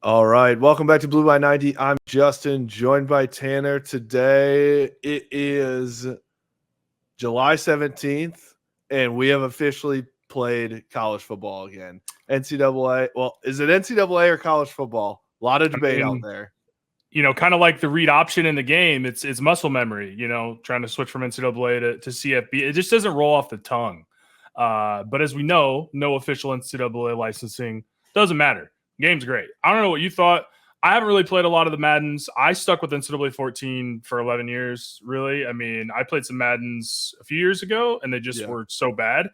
All right, welcome back to Blue by 90. I'm Justin, joined by Tanner. Today it is July 17th, and we have officially played college football again. NCAA. Well, is it NCAA or college football? A lot of debate out there. Kind of like the read option in the game, it's muscle memory, trying to switch from NCAA to CFB. It just doesn't roll off the tongue. But as we know, no official NCAA licensing. Doesn't matter. Game's great. I don't know what you thought. I haven't really played a lot of the Maddens. I stuck with NCAA 14 for 11 years, really. I mean, I played some Maddens a few years ago, and they just were so bad.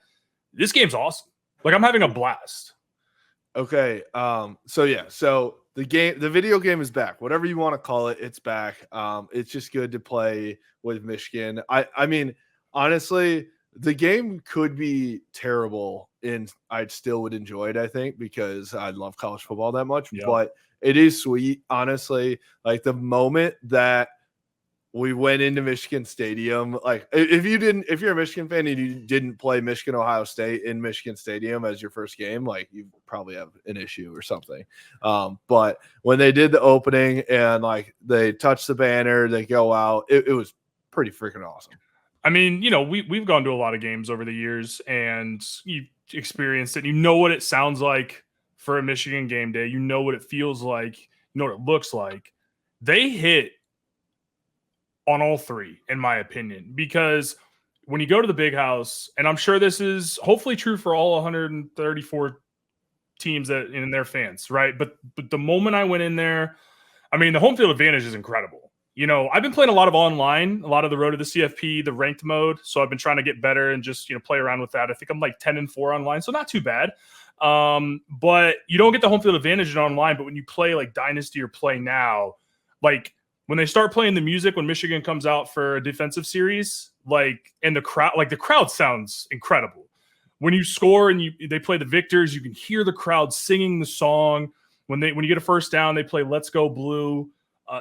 This game's awesome. Like, I'm having a blast. Okay. So the video game is back. Whatever you want to call it, it's back. It's just good to play with Michigan. I mean, honestly, the game could be terrible and I still would enjoy it, I think, because I love college football that much. Yeah. But it is sweet, honestly. Like the moment that we went into Michigan Stadium, like if you're a Michigan fan and you didn't play Michigan Ohio State in Michigan Stadium as your first game, like you probably have an issue or something. But when they did the opening and like they touch the banner, they go out, it was pretty freaking awesome. I mean, we've gone to a lot of games over the years and you experienced it. You know what it sounds like for a Michigan game day. You know what it feels like. You know what it looks like. They hit on all three, in my opinion, because when you go to the big house, and I'm sure this is hopefully true for all 134 teams that in their fans, right? But the moment I went in there, I mean, the home field advantage is incredible. I've been playing a lot of online, a lot of the road to the CFP, the ranked mode. So I've been trying to get better and just, play around with that. I think I'm like 10-4 online, so not too bad. But you don't get the home field advantage in online. But when you play like Dynasty or Play Now, like when they start playing the music, when Michigan comes out for a defensive series, and the crowd sounds incredible. When you score and they play the victors, you can hear the crowd singing the song. When you get a first down, they play Let's Go Blue.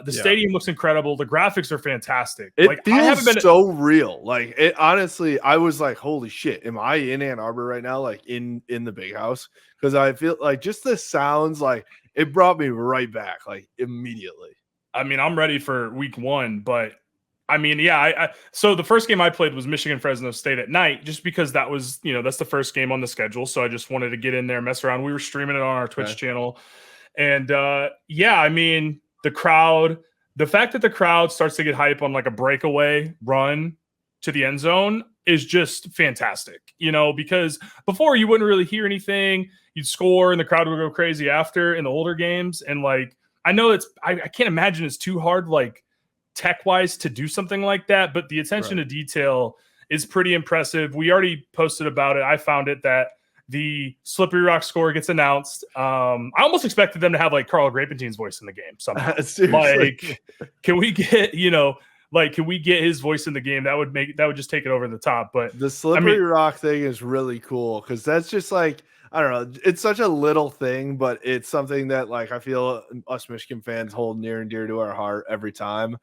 The stadium looks incredible. The graphics are fantastic. It feels so real. Like it honestly, I was like, holy shit, am I in Ann Arbor right now? Like in the big house? Because I feel like just the sounds, like it brought me right back, like immediately. I mean, I'm ready for week one, but I mean, yeah. So the first game I played was Michigan Fresno State at night, just because that was, that's the first game on the schedule. So I just wanted to get in there, mess around. We were streaming it on our Twitch channel, and I mean. The fact that the crowd starts to get hype on like a breakaway run to the end zone is just fantastic, because before you wouldn't really hear anything. You'd score and the crowd would go crazy after in the older games. And like, I know I can't imagine it's too hard, like tech wise to do something like that, but the attention to detail is pretty impressive. We already posted about it. I found it that the Slippery Rock score gets announced. I almost expected them to have like Carl Grapentine's voice in the game somehow. Like, can we get, can we get his voice in the game? That would just take it over the top. But the Slippery Rock thing is really cool because that's just like, I don't know, it's such a little thing, but it's something that like I feel us Michigan fans hold near and dear to our heart every time.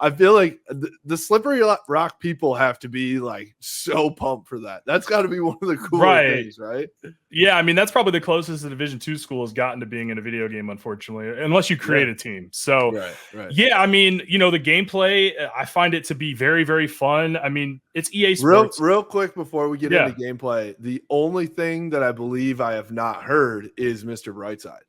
I feel like the Slippery Rock people have to be like so pumped for that. That's got to be one of the coolest things, right? Yeah, I mean that's probably the closest the Division II school has gotten to being in a video game, unfortunately, unless you create a team. So, yeah, I mean, the gameplay, I find it to be very, very fun. I mean, it's EA Sports. Real quick before we get into gameplay, the only thing that I believe I have not heard is Mr. Brightside.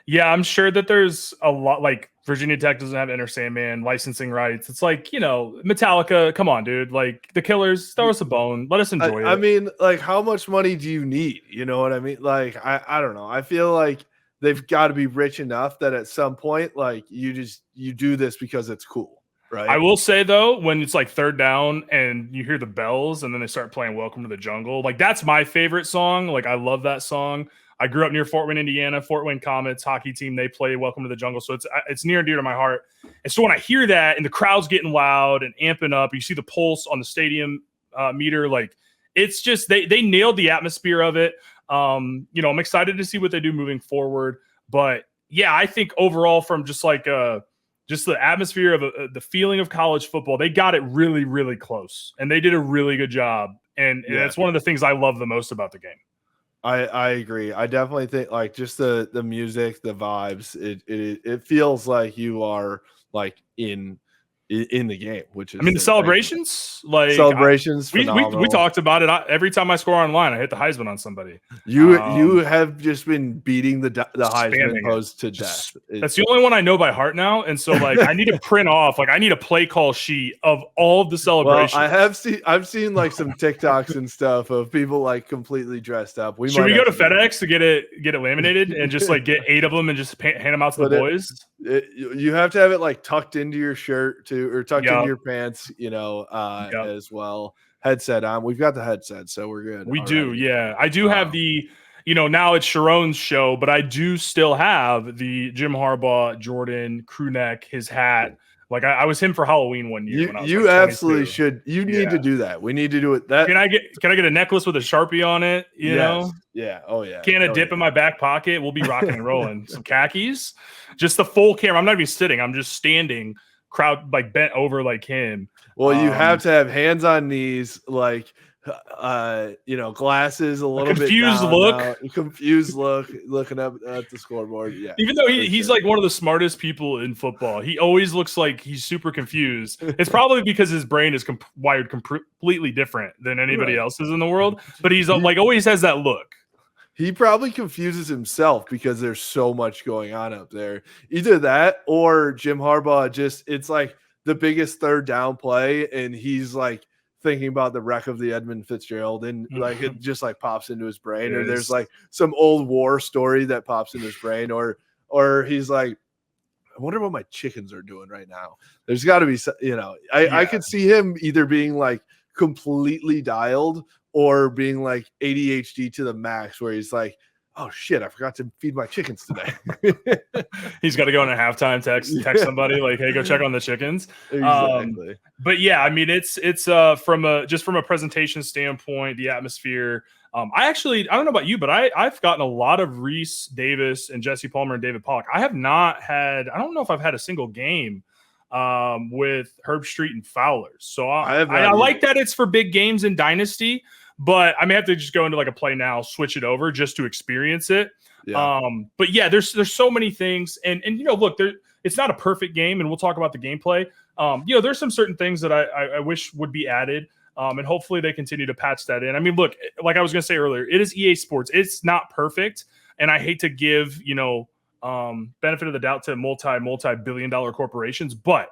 Yeah, I'm sure that there's a lot, like Virginia Tech doesn't have Enter Sandman licensing rights. It's like, Metallica, come on, dude. Like the Killers, throw us a bone. Let us enjoy it. I mean, like how much money do you need? You know what I mean? Like, I don't know. I feel like they've got to be rich enough that at some point, like you do this because it's cool. Right. I will say though, when it's like third down and you hear the bells and then they start playing Welcome to the Jungle, like that's my favorite song. Like I love that song. I grew up near Fort Wayne, Indiana. Fort Wayne Comets hockey team, they play Welcome to the Jungle. So it's near and dear to my heart. And so when I hear that and the crowd's getting loud and amping up, you see the pulse on the stadium meter, like it's just they nailed the atmosphere of it. I'm excited to see what they do moving forward. But yeah, I think overall from just like just the atmosphere of the feeling of college football, they got it really, really close. And they did a really good job. And that's one of the things I love the most about the game. I agree. I definitely think like just the music, the vibes, it feels like you are like in the game, which I is mean, the the great thing. celebrations, like Celebrations, we phenomenal. talked about it. Every time I score online, I hit the Heisman on somebody. You have just been beating the Heisman Spamming it. pose to death. That's the only one I know by heart now, and so like I need to print off, like I need a play call sheet of all of the Well, celebrations. I've seen like some TikToks and stuff of people like completely dressed up. Should we go to FedEx to get it laminated and just like get 8 of them and just hand them out to the boys? You have to have it like tucked into your shirt too, or tucked into your pants, as well. Headset on. We've got the headset, so we're good. We do, yeah. I do have the, now it's Sherrone's show, but I do still have the Jim Harbaugh Jordan crew neck, his hat. Like I was him for Halloween one year. You absolutely should. You need to do that. We need to do it. Can I get a necklace with a Sharpie on it? You know? Yeah. Oh yeah. Can a dip in my back pocket? We'll be rocking and rolling. Some khakis, just the full camera. I'm not even sitting. I'm just standing, crowd like bent over like him. Well, you have to have hands on knees, like glasses a little confused bit look, confused look, looking up at the scoreboard. Yeah. Even though he's like one of the smartest people in football, he always looks like he's super confused. It's probably because his brain is wired completely different than anybody else's in the world. But he's like always has that look. He probably confuses himself because there's so much going on up there. Either that or Jim Harbaugh it's like the biggest third down play, and he's like thinking about the wreck of the Edmund Fitzgerald, and like it just like pops into his brain, or there's like some old war story that pops in his brain, or he's like, I wonder what my chickens are doing right now. There's got to be, I could see him either being like completely dialed or being like ADHD to the max, where he's like, oh shit, I forgot to feed my chickens today. He's got to go in a halftime text somebody like, hey, go check on the chickens. Exactly. But yeah, I mean, it's from a presentation standpoint, the atmosphere. I don't know about you, but I've gotten a lot of Reese Davis and Jesse Palmer and David Pollock. I don't know if I've had a single game with Herb Street and Fowlers. So I like that it's for big games in Dynasty, but I may have to just go into like a play now, switch it over just to experience it. Yeah. But yeah, there's so many things, and look, it's not a perfect game, and we'll talk about the gameplay. There's some certain things that I wish would be added, and hopefully they continue to patch that in. I mean, look, like I was going to say earlier, it is EA Sports. It's not perfect, and I hate to give benefit of the doubt to multi-billion-dollar corporations, but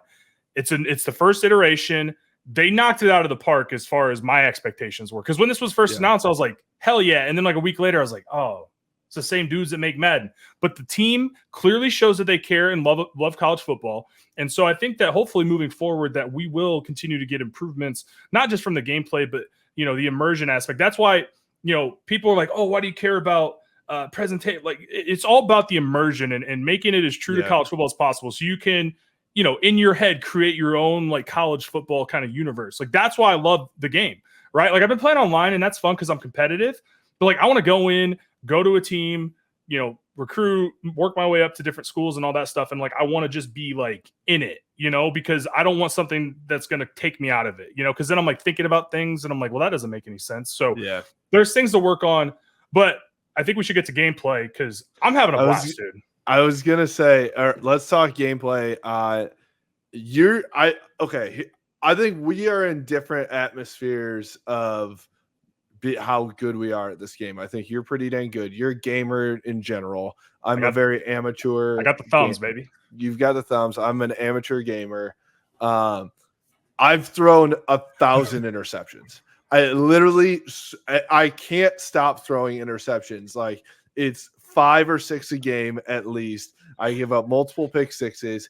it's the first iteration. They knocked it out of the park as far as my expectations were. Because when this was first announced, I was like, hell yeah. And then like a week later, I was like, oh, it's the same dudes that make Madden. But the team clearly shows that they care and love college football. And so I think that hopefully moving forward that we will continue to get improvements, not just from the gameplay, but, the immersion aspect. That's why, people are like, oh, why do you care about presentation? Like it's all about the immersion and making it as true to college football as possible. So you can, in your head, create your own like college football kind of universe. Like that's why I love the game, right? Like I've been playing online and that's fun because I'm competitive, but like I want to go to a team, recruit, work my way up to different schools and all that stuff. And like, I want to just be like in it, because I don't want something that's going to take me out of it, because then I'm like thinking about things and I'm like, well, that doesn't make any sense. So there's things to work on, but I think we should get to gameplay because I'm having a blast, dude. I was gonna say, let's talk gameplay. I think we are in different atmospheres of how good we are at this game. I think you're pretty dang good. You're a gamer in general. I'm a very amateur. I got the thumbs, baby. You've got the thumbs. I'm an amateur gamer. I've thrown 1,000 interceptions. I can't stop throwing interceptions. Like it's 5 or 6 a game at least. I give up multiple pick sixes.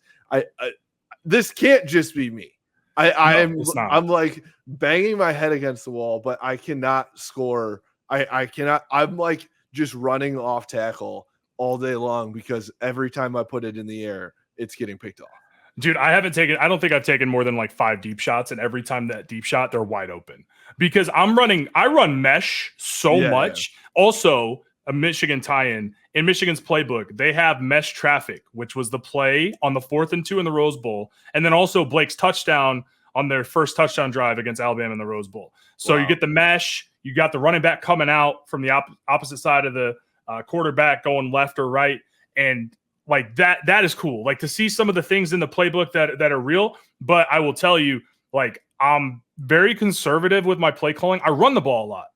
This can't just be me. I'm like banging my head against the wall, but I cannot score. I cannot. I'm like just running off tackle all day long because every time I put it in the air, it's getting picked off. Dude, I don't think I've taken more than like 5 deep shots, and every time that deep shot, they're wide open because I run mesh so much. Yeah. Also, a Michigan tie-in. In Michigan's playbook, they have mesh traffic, which was the play on the 4th and 2 in the Rose Bowl. And then also Blake's touchdown on their first touchdown drive against Alabama in the Rose Bowl. So you Wow. get the mesh, you got the running back coming out from the opposite side of the quarterback going left or right, and like that is cool. Like to see some of the things in the playbook that are real. But I will tell you, like I'm very conservative with my play calling. I run the ball a lot.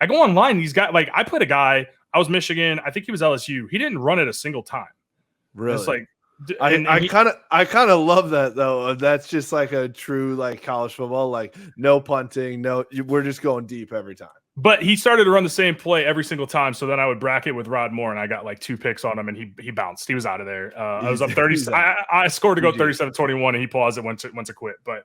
I go online. These guys, like I played a guy. I was Michigan. I think he was LSU. He didn't run it a single time. Really? It's like I kind of love that though. That's just like a true like college football. Like no punting, we're just going deep every time. But he started to run the same play every single time. So then I would bracket with Rod Moore, and I got like 2 picks on him, and he bounced. He was out of there. I was up 30. I scored to go 37-21, and he paused it, went to quit. But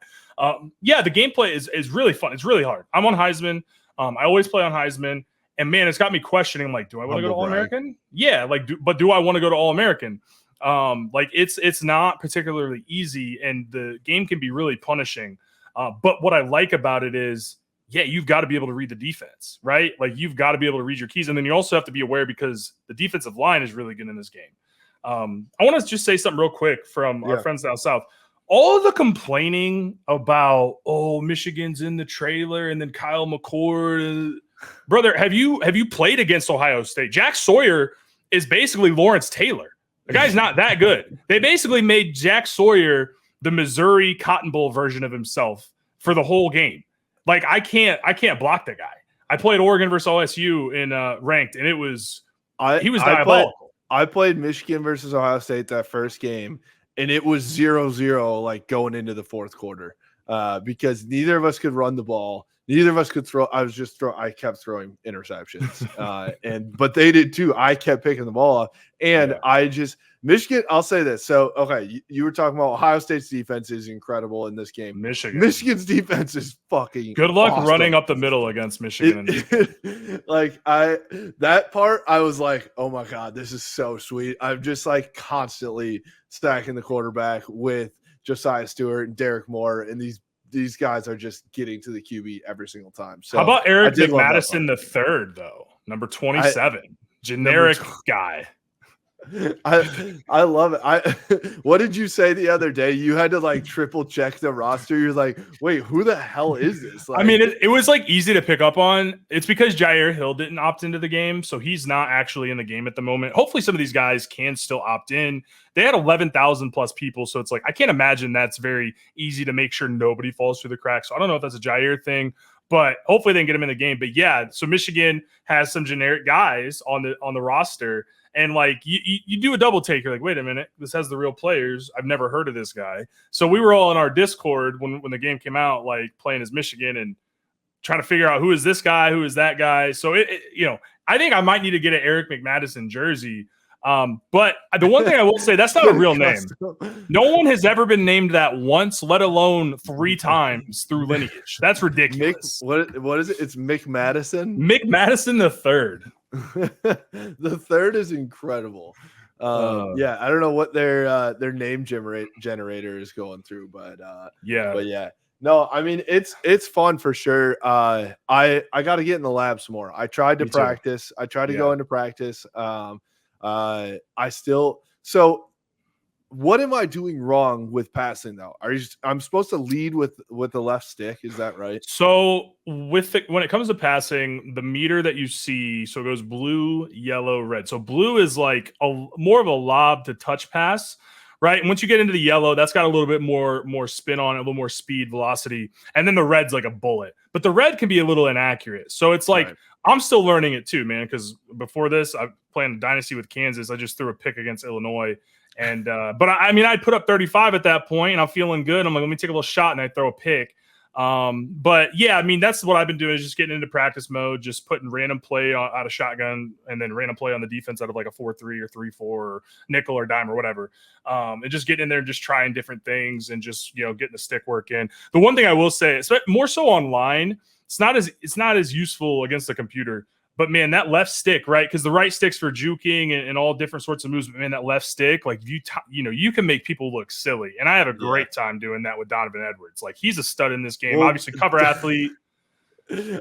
yeah, the gameplay is really fun. It's really hard. I'm on Heisman. I always play on Heisman, and man, it's got me questioning. Like, do I want to go to All American? Yeah, like, but do I want to go to All American? Like it's not particularly easy, and the game can be really punishing. But what I like about it is, yeah, you've got to be able to read the defense, right? Like you've got to be able to read your keys. And then you also have to be aware because the defensive line is really good in this game. I want to just say something real quick from our friends down south. All the complaining about, Michigan's in the trailer and then Kyle McCord. Brother, have you played against Ohio State? Jack Sawyer is basically Lawrence Taylor. The guy's not that good. They basically made Jack Sawyer the Missouri Cotton Bowl version of himself for the whole game. Like I can't block the guy. I played Oregon versus OSU in ranked, and he was diabolical. I played Michigan versus Ohio State that first game, and it was 0-0 like going into the fourth quarter because neither of us could run the ball. Neither of us could throw. I kept throwing interceptions, but they did too. I kept picking the ball up, and Michigan. I'll say this. So, okay, you were talking about Ohio State's defense is incredible in this game. Michigan's defense is fucking. Good luck running up the middle against Michigan. That part, I was like, oh my god, this is so sweet. I'm just like constantly stacking the quarterback with Josiah Stewart and Derek Moore, and these guys are just getting to the QB every single time. So how about Eric McMadison the third, though? Number 27. Generic guy. I love it. What did you say the other day? You had to like triple check the roster. You're like, wait, who the hell is this? Like, I mean, it was like easy to pick up on. It's because Jair Hill didn't opt into the game, so he's not actually in the game at the moment. Hopefully some of these guys can still opt in. They had 11,000 plus people, so it's like I can't imagine that's very easy to make sure nobody falls through the cracks. So I don't know if that's a Jair thing, but hopefully they can get him in the game. But yeah, so Michigan has some generic guys on the roster. And like you do a double take, you're like, wait a minute, this has the real players. I've never heard of this guy. So we were all in our Discord when the game came out, like playing as Michigan and trying to figure out who is this guy, who is that guy. So I think I might need to get an Eric McMadison jersey. But the one thing I will say, that's not a real name. No one has ever been named that once, let alone 3 times through lineage. That's ridiculous. What is it? It's Mick Madison. Mick Madison the third. The third is incredible. Yeah, I don't know what their name generator is going through, but yeah. No, I mean it's fun for sure. I got to get in the lab some more. I tried to practice. I tried to go into practice. What am I doing wrong with passing though? I'm supposed to lead with the left stick, is that right? So when it comes to passing, the meter that you see, so it goes blue, yellow, red. So blue is like more of a lob to touch pass, right? And once you get into the yellow, that's got a little bit more spin on it, a little more speed, velocity, and then the red's like a bullet. But the red can be a little inaccurate. So it's like I'm still learning it too, man, because before this, I played a dynasty with Kansas. I just threw a pick against Illinois. And but I mean, I put up 35 at that point, and I'm feeling good. I'm like, let me take a little shot, and I throw a pick. But yeah, I mean, that's what I've been doing is just getting into practice mode, just putting random play out of shotgun, and then random play on the defense out of like a 4-3 or 3-4 or nickel or dime or whatever. And just getting in there and just trying different things and just getting the stick work in. The one thing I will say, more so online, it's not as useful against the computer. But man, that left stick, right? Because the right stick's for juking and all different sorts of moves. But man, that left stick, like you can make people look silly. And I have a great time doing that with Donovan Edwards. Like he's a stud in this game. Obviously, cover athlete.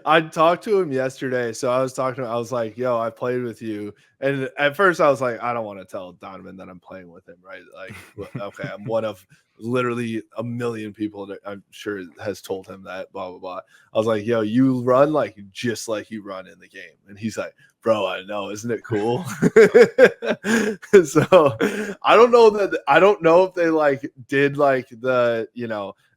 I talked to him yesterday. So I was talking to him. I was like, yo, I played with you. And at first I was like, I don't want to tell Donovan that I'm playing with him, right? Like, okay, I'm one of literally a million people that I'm sure has told him that, blah, blah, blah. I was like, yo, you run like just like you run in the game. And he's like, bro, I know, isn't it cool? So I don't know if they like did like the,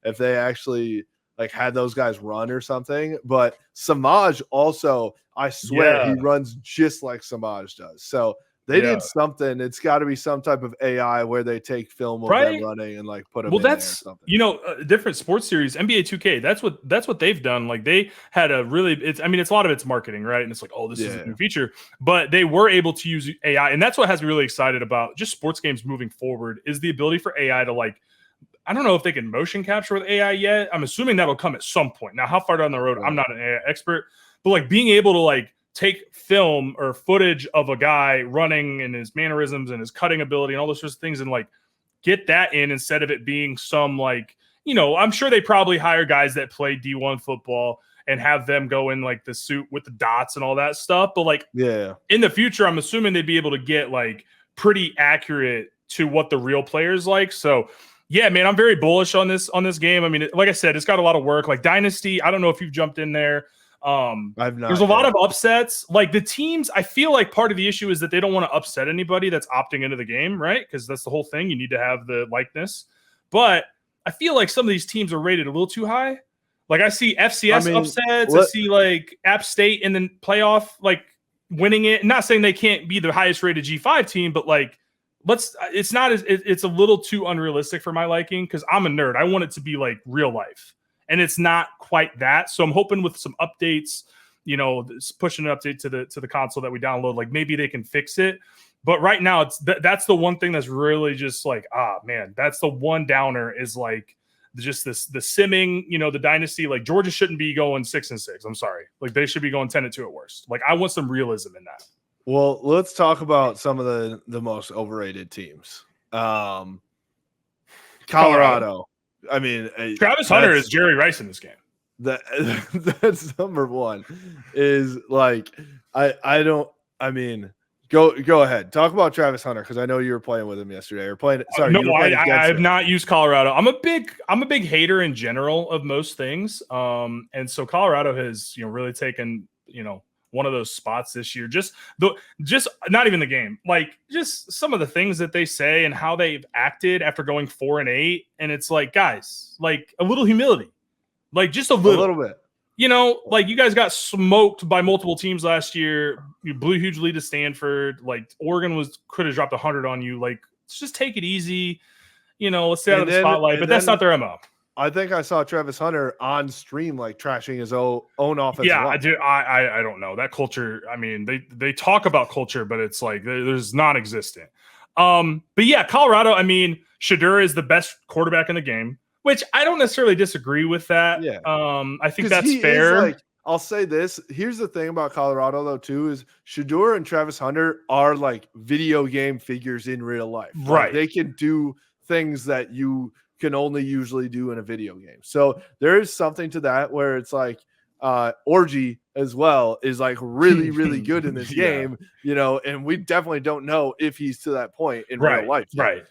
if they actually like had those guys run or something, but Samaj also, I swear he runs just like Samaj does. So they did something. It's got to be some type of AI where they take film of them running and like put them in there or something. Different sports series, NBA 2K. That's what they've done. Like they had a really, it's a lot of it's marketing, right? And it's like, oh, this is a new feature, but they were able to use AI, and that's what has me really excited about just sports games moving forward is the ability for AI to like. I don't know if they can motion capture with AI yet. I'm assuming that'll come at some point. Now, how far down the road? I'm not an AI expert, but like being able to like take film or footage of a guy running and his mannerisms and his cutting ability and all those sorts of things and like get that in instead of it being some like, I'm sure they probably hire guys that play D1 football and have them go in like the suit with the dots and all that stuff. But like, in the future, I'm assuming they'd be able to get like pretty accurate to what the real players like. So yeah, man, I'm very bullish on this game. I mean, like I said, it's got a lot of work. Like Dynasty, I don't know if you've jumped in there. There's a lot of upsets. Like the teams, I feel like part of the issue is that they don't want to upset anybody that's opting into the game, right? Because that's the whole thing. You need to have the likeness. But I feel like some of these teams are rated a little too high. Like I see FCS upsets. I see like App State in the playoff, like winning it. Not saying they can't be the highest rated G5 team, but like, it's a little too unrealistic for my liking because I'm a nerd. I want it to be like real life, and it's not quite that. So I'm hoping with some updates, pushing an update to the console that we download, like maybe they can fix it. But right now, that's the one thing that's really just like, man, that's the one downer is like just the simming, the dynasty. Like Georgia shouldn't be going 6-6. I'm sorry, like they should be going 10-2 at worst. Like I want some realism in that. Well, let's talk about some of the most overrated teams. Colorado. I mean, Travis Hunter is Jerry Rice in this game. That's number one. Is like go ahead. Talk about Travis Hunter because I know you were playing with him yesterday. Or playing. Sorry, no, I have not used Colorado. I'm a big hater in general of most things. And so Colorado has really taken one of those spots this year. Just not even the game, like just some of the things that they say and how they've acted after going 4-8. And it's like, guys, like a little humility, like just a little bit. Like you guys got smoked by multiple teams last year. You blew a huge lead to Stanford. Like Oregon could have dropped 100 on you. Like let's just take it easy. Let's stay out of the spotlight. But that's not their MO. I think I saw Travis Hunter on stream, like trashing his own offense. Yeah, I do. I don't know that culture. I mean, they talk about culture, but it's like there's non-existent. But yeah, Colorado. I mean, Shedeur is the best quarterback in the game, which I don't necessarily disagree with that. Yeah. I think that's fair. I'll say this. Here's the thing about Colorado, though, too, is Shedeur and Travis Hunter are like video game figures in real life. Right. Like, they can do things that you can only usually do in a video game. So there is something to that where it's like Orgy as well is like really, really good in this game, and we definitely don't know if he's to that point in real life. Right.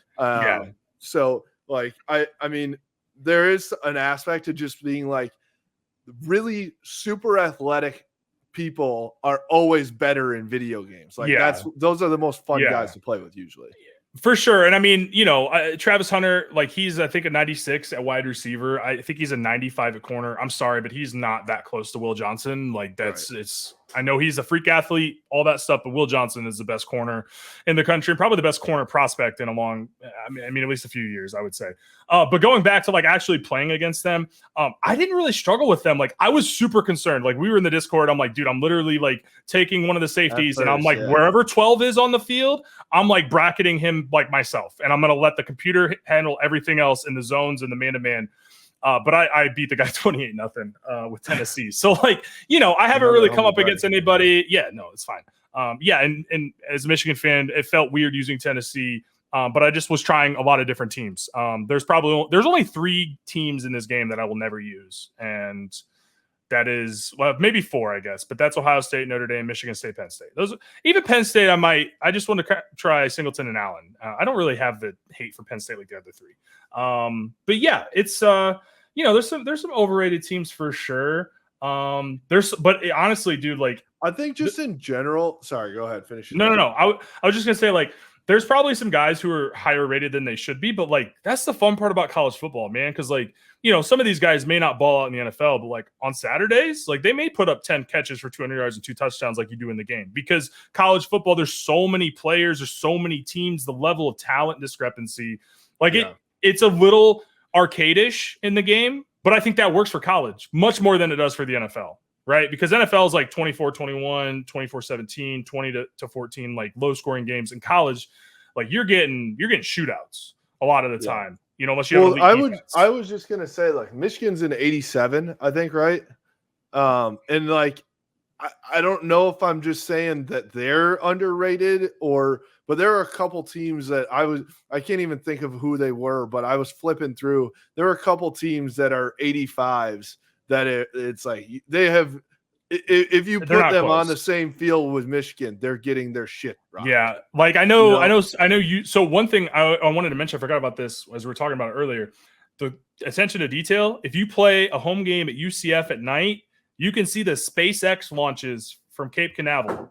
So like, I mean, there is an aspect to just being like really super athletic people are always better in video games. Like those are the most fun guys to play with usually. For sure. And I mean, Travis Hunter, like he's, I think, a 96 at wide receiver. I think he's a 95 at corner. I'm sorry, but he's not that close to Will Johnson. Like I know he's a freak athlete, all that stuff, but Will Johnson is the best corner in the country and probably the best corner prospect in a long, I mean, at least a few years, I would say. But going back to like actually playing against them, I didn't really struggle with them. Like I was super concerned. Like we were in the Discord. I'm like, dude, I'm literally like taking one of the safeties and I'm like, wherever 12 is on the field, I'm like bracketing him like myself. And I'm going to let the computer handle everything else in the zones and the man-to-man. But I beat the guy 28-0 with Tennessee. So like, I haven't really come up against anybody. Yeah, no, it's fine. And as a Michigan fan, it felt weird using Tennessee. But I just was trying a lot of different teams. There's only 3 teams in this game that I will never use. And that is, well, maybe 4, I guess, but that's Ohio State, Notre Dame, Michigan State, Penn State. Those, even Penn State, I just want to try Singleton and Allen. I don't really have the hate for Penn State like the other 3. But yeah, it's there's some overrated teams for sure. But honestly, dude, like I think just in general. Sorry, go ahead. Finish. No. I was just gonna say, like, there's probably some guys who are higher rated than they should be, but like that's the fun part about college football, man. Because like some of these guys may not ball out in the NFL, but like on Saturdays, like they may put up 10 catches for 200 yards and 2 touchdowns, like you do in the game. Because college football, there's so many players, there's so many teams, the level of talent discrepancy, like it's a little arcadish in the game. But I think that works for college much more than it does for the NFL, right? Because NFL is like 24-21, 24-17, 20-14, like low scoring games. In college, like you're getting shootouts a lot of the time. Unless you have I was just gonna say, like, Michigan's in 87, I think, right? And like I don't know if I'm just saying that they're underrated but there are a couple teams that I can't even think of who they were, but I was flipping through. There are a couple teams that are 85s that it's like they have. If you put them on the same field with Michigan, they're getting their shit right. Yeah, like I know you. So one thing I wanted to mention, I forgot about this as we were talking about it earlier. The attention to detail. If you play a home game at UCF at night, you can see the SpaceX launches from Cape Canaveral,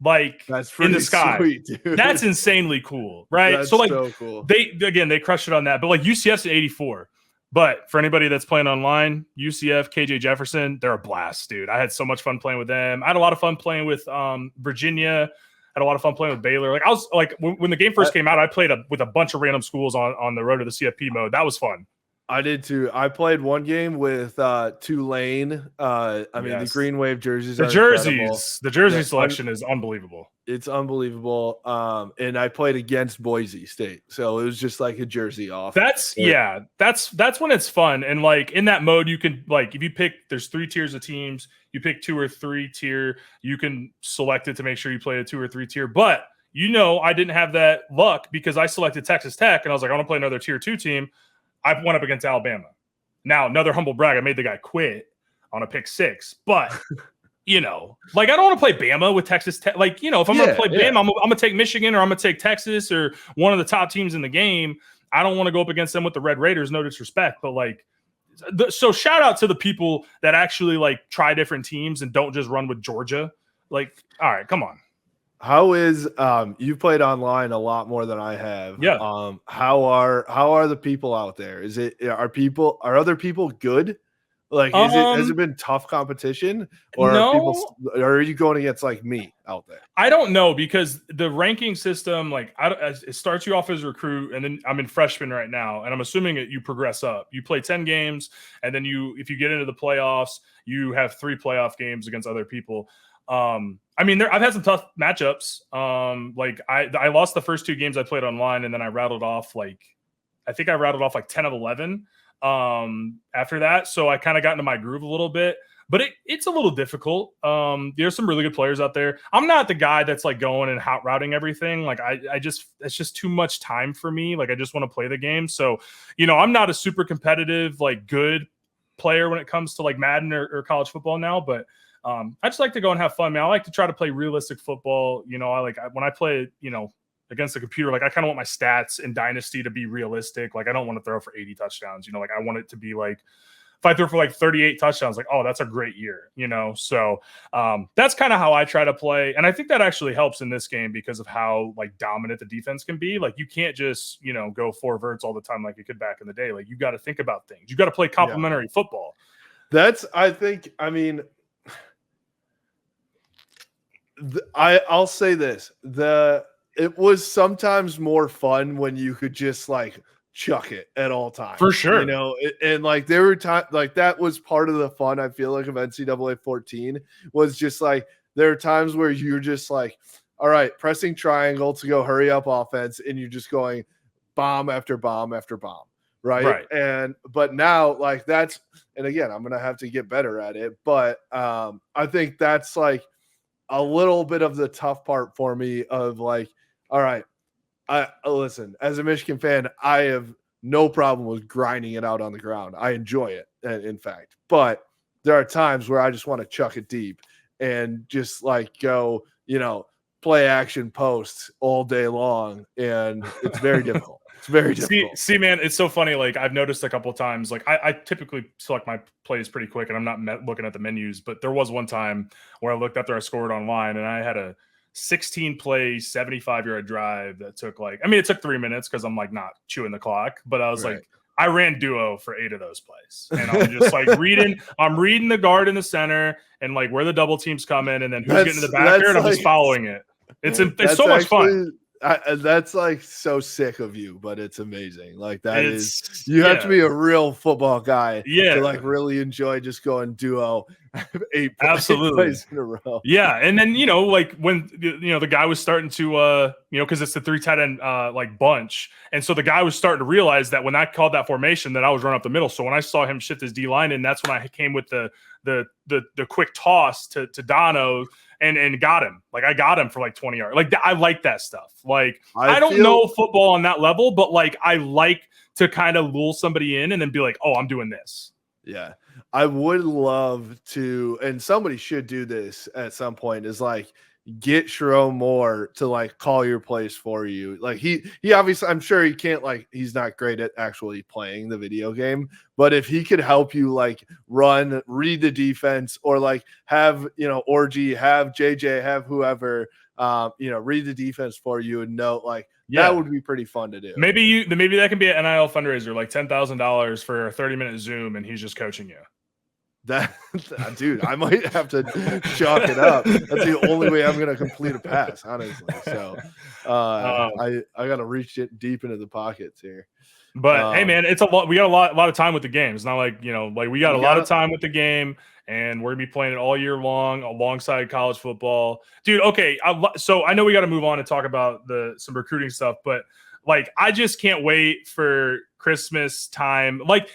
like in the sky. Sweet, dude. That's insanely cool, right? That's so like so cool. They crushed it on that. But like UCF's at 84. But for anybody that's playing online, UCF, KJ Jefferson, they're a blast, dude. I had so much fun playing with them. I had a lot of fun playing with Virginia. Had a lot of fun playing with Baylor. Like I was like when the game first came out, I played with a bunch of random schools on the road to the CFP mode. That was fun. I did too. I played one game with Tulane. The Green Wave jerseys. The jersey selection is unbelievable. It's unbelievable. And I played against Boise State, so it was just like a jersey off. That's when it's fun. And like in that mode, you can like if you pick, there's 3 tiers of teams. You pick 2 or 3 tier. You can select it to make sure you play a 2 or 3 tier. But I didn't have that luck because I selected Texas Tech, and I was like, I want to play another tier 2 team. I went up against Alabama. Now, another humble brag, I made the guy quit on a pick 6. But, like I don't want to play Bama with Texas Tech. Like, if I'm going to play Bama, I'm going to take Michigan or I'm going to take Texas or one of the top teams in the game. I don't want to go up against them with the Red Raiders, no disrespect. But, like, so shout out to the people that actually, like, try different teams and don't just run with Georgia. Like, all right, come on. How is you played online a lot more than I have? Yeah. How are the people out there? Are other people good? Like, has it been tough competition, or are you going against like me out there? I don't know, because the ranking system, like, it starts you off as a recruit, and then I'm in freshman right now, and I'm assuming that you progress up. You play 10 games, and then if you get into the playoffs, you have 3 playoff games against other people. I've had some tough matchups. Like I lost the first 2 games I played online, and then I rattled off like 10 of 11 after that. So I kind of got into my groove a little bit, but it's a little difficult. There's some really good players out there. I'm not the guy that's like going and hot routing everything. Like it's just too much time for me. Like I just want to play the game. So, I'm not a super competitive, like good player when it comes to like Madden or college football now, but I just like to go and have fun, man. I like to try to play realistic football. When I play, against the computer, like I kind of want my stats in Dynasty to be realistic. Like I don't want to throw for 80 touchdowns. Like I want it to be like, if I throw for like 38 touchdowns, like, oh, that's a great year, So that's kind of how I try to play. And I think that actually helps in this game because of how like dominant the defense can be. Like you can't just, go 4 verts all the time like you could back in the day. Like you got to think about things. You got to play complementary football. I'll say this: it was sometimes more fun when you could just like chuck it at all times, for sure. And like there were times like that was part of the fun. I feel like of NCAA 14 was just like there are times where you're just like, all right, pressing triangle to go hurry up offense, and you're just going bomb after bomb after bomb, right? But now like that's, and again, I'm gonna have to get better at it, but I think that's like a little bit of the tough part for me of like, all right, listen, as a Michigan fan, I have no problem with grinding it out on the ground. I enjoy it, in fact, but there are times where I just want to chuck it deep and just like go, play action posts all day long. And it's very difficult. It's very difficult. See, man, it's so funny. Like I've noticed a couple of times, like I typically select my plays pretty quick and I'm not looking at the menus, but there was one time where I looked after I scored online and I had a 16 play, 75-yard drive that took it took 3 minutes because I'm like not chewing the clock, but I was like, I ran duo for 8 of those plays. And I'm just like I'm reading the guard in the center and like where the double teams come in and then who's getting to the backer and I'm just following it. It's so much fun. That's like so sick of you, but it's amazing. Like you have to be a real football guy to like really enjoy just going duo 8 plays in a row. Yeah. And then, like when, the guy was starting to, cause it's the 3 tight end, like bunch. And so the guy was starting to realize that when I called that formation that I was running up the middle. So when I saw him shift his D line and that's when I came with the quick toss to Dono and got him. Like I got him for like 20 yards. Like I like that stuff. Like I don't know football on that level, but like I like to kind of lull somebody in and then be like, oh, I'm doing this. Yeah. I would love to, and somebody should do this at some point, is like get Sherrone Moore to like call your plays for you. Like he obviously, I'm sure he can't, like he's not great at actually playing the video game, but if he could help you like read the defense or like have, Orgy, have JJ, have whoever, read the defense for you and know like that would be pretty fun to do. Maybe that can be an NIL fundraiser, like $10,000 for a 30-minute Zoom and he's just coaching you. That dude, I might have to chalk it up. That's the only way I'm gonna complete a pass, honestly. So I gotta reach it deep into the pockets here. But hey man, it's a lot. We got a lot of time with the game. It's not like we got a lot of time with the game, and we're gonna be playing it all year long alongside college football, dude. Okay, so I know we got to move on and talk about some recruiting stuff, but like I just can't wait for Christmas time. Like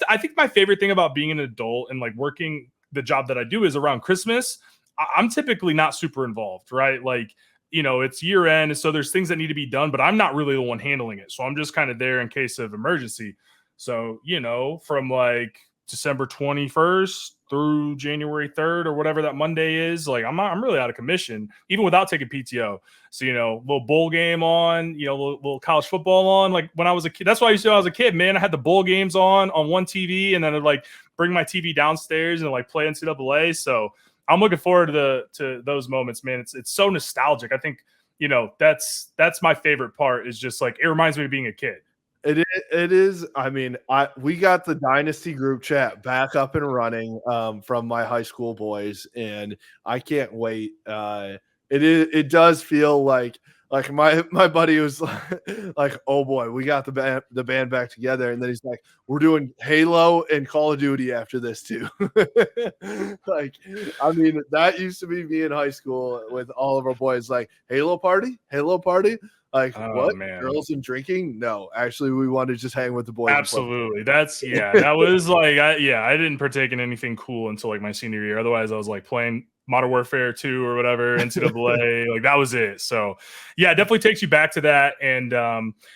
I think my favorite thing about being an adult and like working the job that I do is around Christmas. I'm typically not super involved, right? Like, it's year end. So there's things that need to be done, but I'm not really the one handling it. So I'm just kind of there in case of emergency. So, from like December 21st through January 3rd or whatever that Monday is, like I'm really out of commission, even without taking PTO. So, little bowl game on, little college football on. Like when I was a kid, that's why I used to, when I was a kid, man, I had the bowl games on one TV and then I'd like bring my TV downstairs and like play NCAA. So I'm looking forward to those moments, man. It's so nostalgic. I think, that's my favorite part is just like, it reminds me of being a kid. It is. I mean, we got the Dynasty group chat back up and running from my high school boys, and I can't wait. It does feel like my buddy was like, oh boy, we got the band back together, and then he's like, we're doing Halo and Call of Duty after this too. Like, I mean, that used to be me in high school with all of our boys, like Halo party. Like, what? Man. Girls and drinking? No, actually, we wanted to just hang with the boys. Absolutely. That was like, I didn't partake in anything cool until like my senior year. Otherwise, I was like playing Modern Warfare 2 or whatever, NCAA. Like that was it. So yeah, it definitely takes you back to that. And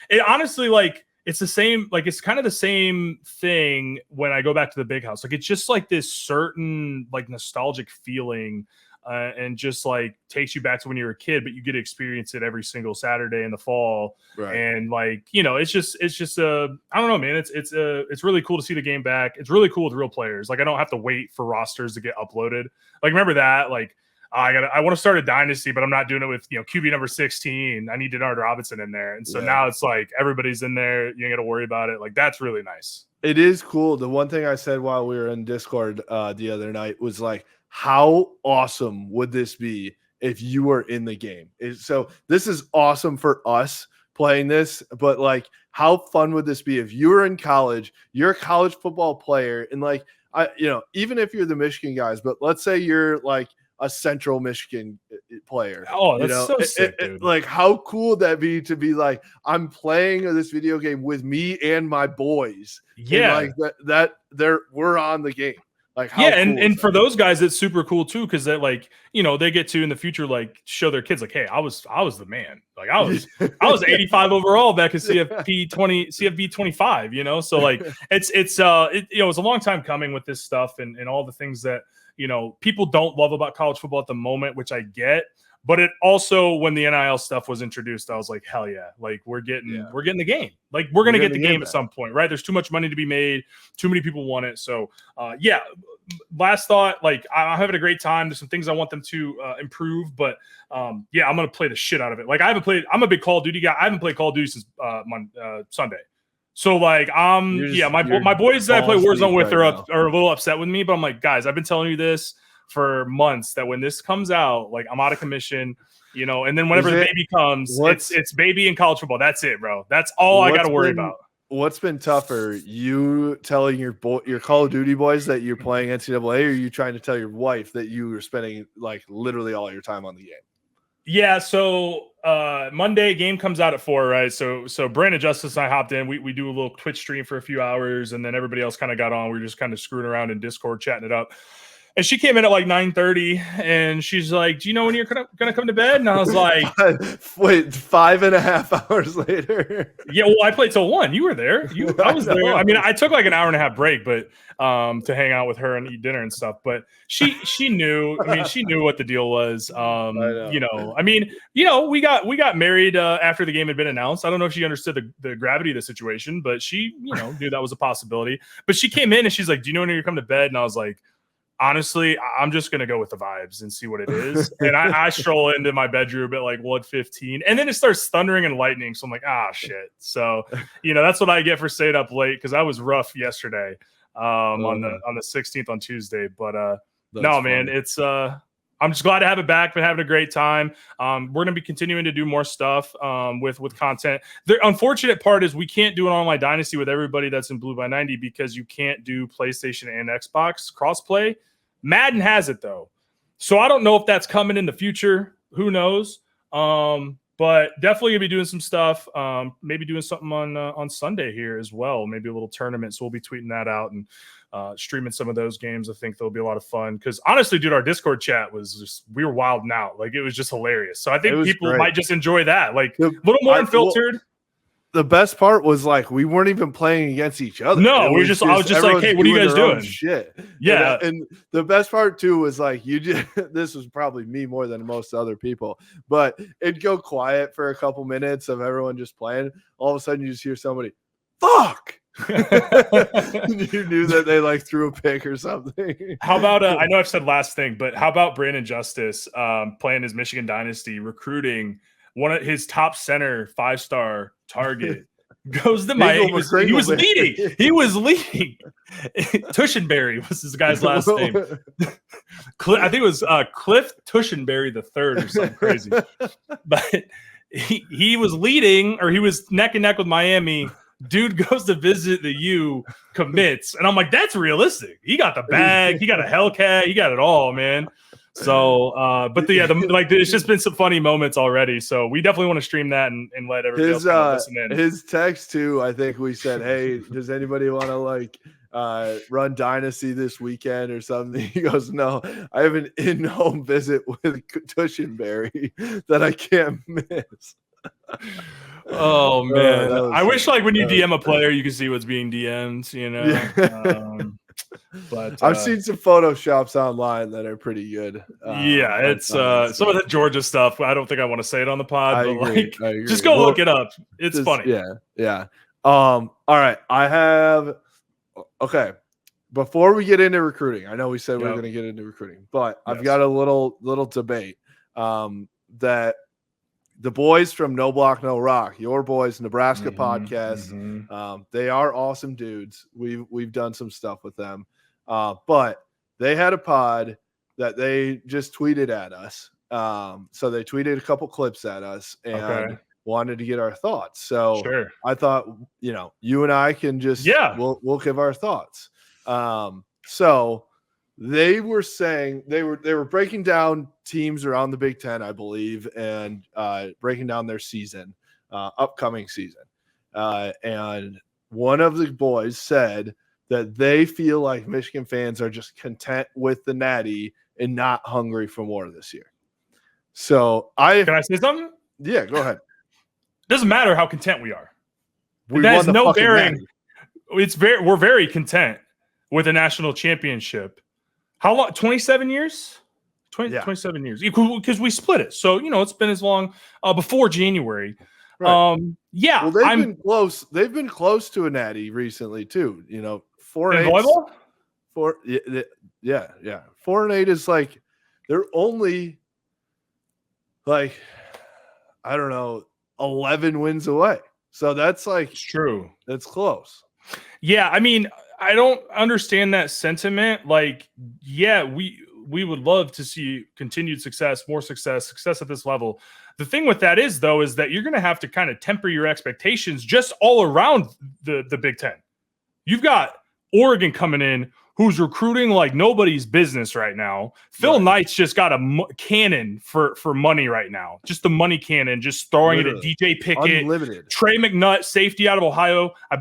it honestly, like, it's the same, like it's kind of the same thing when I go back to the big house. Like it's just like this certain like nostalgic feeling. And just like takes you back to when you were a kid, but you get to experience it every single Saturday in the fall. Right. And like, it's just I don't know, man. It's really cool to see the game back. It's really cool with real players. Like I don't have to wait for rosters to get uploaded. Like remember that, like I want to start a dynasty, but I'm not doing it with, QB number 16. I need Denard Robinson in there. And so now it's like everybody's in there. You ain't got to worry about it. Like that's really nice. It is cool. The one thing I said while we were in Discord the other night was like, how awesome would this be if you were in the game? So this is awesome for us playing this, but like, how fun would this be if you were in college, you're a college football player, and like, even if you're the Michigan guys, but let's say you're like a Central Michigan player. Oh, that's so sick, dude. Like, how cool would that be to be like, I'm playing this video game with me and my boys. Yeah, and like we're on the game. Like, how Yeah, cool is and for that? those guys, it's super cool too, because they like, they get to in the future like show their kids like, hey, I was the man. Like I was 85 overall back at CFB 25, So like it's it was a long time coming with this stuff and all the things that people don't love about college football at the moment, which I get. But it also, when the NIL stuff was introduced, I was like, hell yeah, like we're getting the game. Like we're gonna get the game at some point, right? There's too much money to be made, too many people want it. So yeah. Last thought, like I'm having a great time. There's some things I want them to improve, but yeah, I'm gonna play the shit out of it. Like I'm a big Call of Duty guy. I haven't played Call of Duty since Sunday. So like my boys that I play Warzone with are a little upset with me, but I'm like, guys, I've been telling you this for months that when this comes out, like I'm out of commission, and then whenever the baby comes, it's baby in college football. That's it, bro. That's all I got to worry about. What's been tougher, you telling your Call of Duty boys that you're playing NCAA, or are you trying to tell your wife that you were spending like literally all your time on the game? Yeah, so Monday game comes out at 4, right? So Brandon Justice and I hopped in. We do a little Twitch stream for a few hours, and then everybody else kind of got on. We were just kind of screwing around in Discord, chatting it up. And she came in at like 9:30, and she's like, "Do you know when you're gonna come to bed?" And I was like, "Wait, 5.5 hours later." Yeah, well, I played till 1. You were there. I was there. I mean, I took like an hour and a half break, but to hang out with her and eat dinner and stuff. But she knew. I mean, she knew what the deal was. I mean, we got married after the game had been announced. I don't know if she understood the gravity of the situation, but she knew that was a possibility. But she came in and she's like, "Do you know when you're coming to bed?" And I was like, honestly, I'm just going to go with the vibes and see what it is. And I stroll into my bedroom at like 1:15, and then it starts thundering and lightning. So I'm like, shit. So, that's what I get for staying up late, because I was rough yesterday on the 16th on Tuesday. But no, man, it's I'm just glad to have it back. Been having a great time. We're going to be continuing to do more stuff with content. The unfortunate part is we can't do an online dynasty with everybody that's in Blue by 90 because you can't do PlayStation and Xbox crossplay. Madden has it though. So I don't know if that's coming in the future. Who knows? But definitely gonna be doing some stuff. Maybe doing something on Sunday here as well. Maybe a little tournament. So we'll be tweeting that out and streaming some of those games. I think there'll be a lot of fun. Because honestly, dude, our Discord chat was just, we were wilding out. Like it was just hilarious. So I think people might just enjoy that. Like a little more unfiltered. The best part was like we weren't even playing against each other. No, I was just like, hey, what are you guys doing? Shit. Yeah. And the best part too was like this was probably me more than most other people, but it'd go quiet for a couple minutes of everyone just playing. All of a sudden you just hear somebody, fuck. You knew that they like threw a pick or something. How about I know I've said last thing, but how about Brandon Justice playing his Michigan Dynasty, recruiting one of his top center 5-star target goes to Miami. He was leading. Tushenberry was this guy's last name. I think it was Cliff Tushenberry III or something crazy. But he was leading, or he was neck and neck with Miami. Dude goes to visit the U, commits, and I'm like, that's realistic. He got the bag, he got a Hellcat, he got it all, man. So, it's just been some funny moments already. So we definitely want to stream that and let everybody else listen in. His text too. I think we said, "Hey, does anybody want to run Dynasty this weekend or something?" He goes, "No, I have an in-home visit with Tushenberry that I can't miss." Oh man, I wish when you DM a player, you can see what's being DM'd. Yeah. But I've seen some photoshops online that are pretty good. It's some of the Georgia stuff. I don't think I want to say it on the pod, I agree. Just go look it up. It's funny. Yeah. All right. Okay. Before we get into recruiting, I know we said we we're going to get into recruiting, but I've got a little debate that the boys from No Block No Rock, your boys, Nebraska podcast, they are awesome dudes. We've done some stuff with them, but they had a pod that they just tweeted at us. So they tweeted a couple clips at us and wanted to get our thoughts. So I thought, you and I can just we'll give our thoughts. So they were saying they were breaking down teams around the Big Ten, I believe, and breaking down their season, upcoming season. And one of the boys said that they feel like Michigan fans are just content with the Natty and not hungry for more this year. So Can I say something? Yeah, go ahead. Doesn't matter how content we are. We that won has the no fucking bearing. Natty. We're very content with a national championship. How long? 27 years? 27 years. Because we split it. So, it's been as long before January. Right. Yeah. Well, they've been close. They've been close to a Natty recently too. 4-8. Yeah. 4-8 is like they're only like, I don't know, 11 wins away. So that's like, it's true. That's close. Yeah. I mean, I don't understand that sentiment. Like, yeah, we would love to see continued success, more success at this level. The thing with that is that you're going to have to kind of temper your expectations just all around the Big Ten. You've got Oregon coming in, who's recruiting like nobody's business right now. Phil Knight's just got a cannon for money right now. Just the money cannon, just throwing it at DJ Pickett. Unlimited. Trey McNutt, safety out of Ohio. I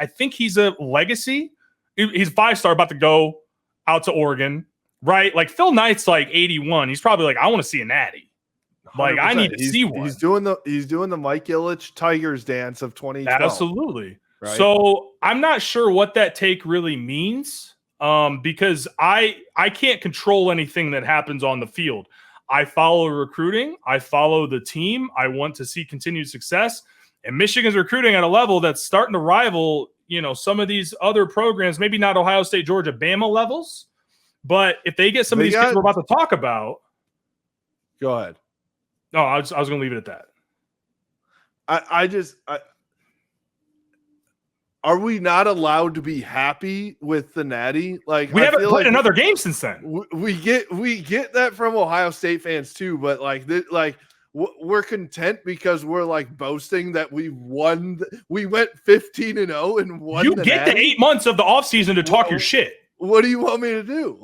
think he's a legacy. He's 5-star, about to go out to Oregon, right? Like Phil Knight's like 81. He's probably like, I want to see a Natty. Like 100%. I need to see one. He's doing the Mike Ilitch Tigers dance of 2012. Absolutely. Right? So I'm not sure what that take really means. Because I can't control anything that happens on the field. I follow recruiting. I follow the team. I want to see continued success. And Michigan's recruiting at a level that's starting to rival, some of these other programs, maybe not Ohio State, Georgia, Bama levels. But if they get some of these kids we're about to talk about. Go ahead. No, I was going to leave it at that. Are we not allowed to be happy with the Natty? Like we haven't played another game since then. We get that from Ohio State fans too, but we're content because we're like boasting that we won. We went 15-0 and won. You get the 8 months of the offseason to talk your shit. What do you want me to do?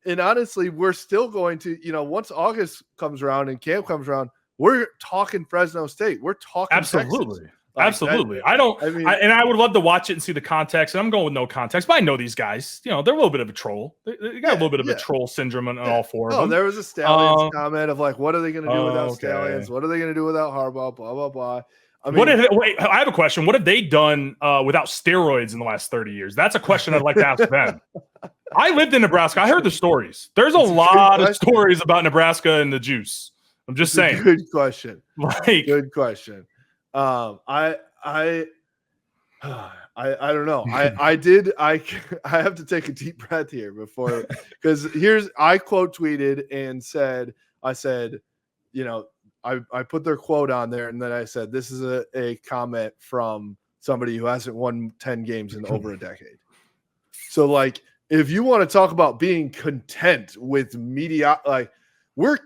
And honestly, we're still going to, once August comes around and camp comes around, we're talking Fresno State. We're talking absolutely. Texas. Absolutely. I would love to watch it and see the context. And I'm going with no context, but I know these guys, they're a little bit of a troll. They got a little bit of a troll syndrome in all four of them. There was a Stallions comment of like, what are they going to do without Stallions? What are they going to do without Harbaugh? Blah, blah, blah. I mean, I have a question. What have they done without steroids in the last 30 years? That's a question I'd like to ask them. I lived in Nebraska. I heard the stories. There's a lot of stories about Nebraska and the juice. I'm just saying. Good question. Good question. I don't know. I have to take a deep breath here before, because I quote tweeted and I said, I put their quote on there, and then I said, this is a comment from somebody who hasn't won 10 games in over a decade. So like, if you want to talk about being content with media, like we're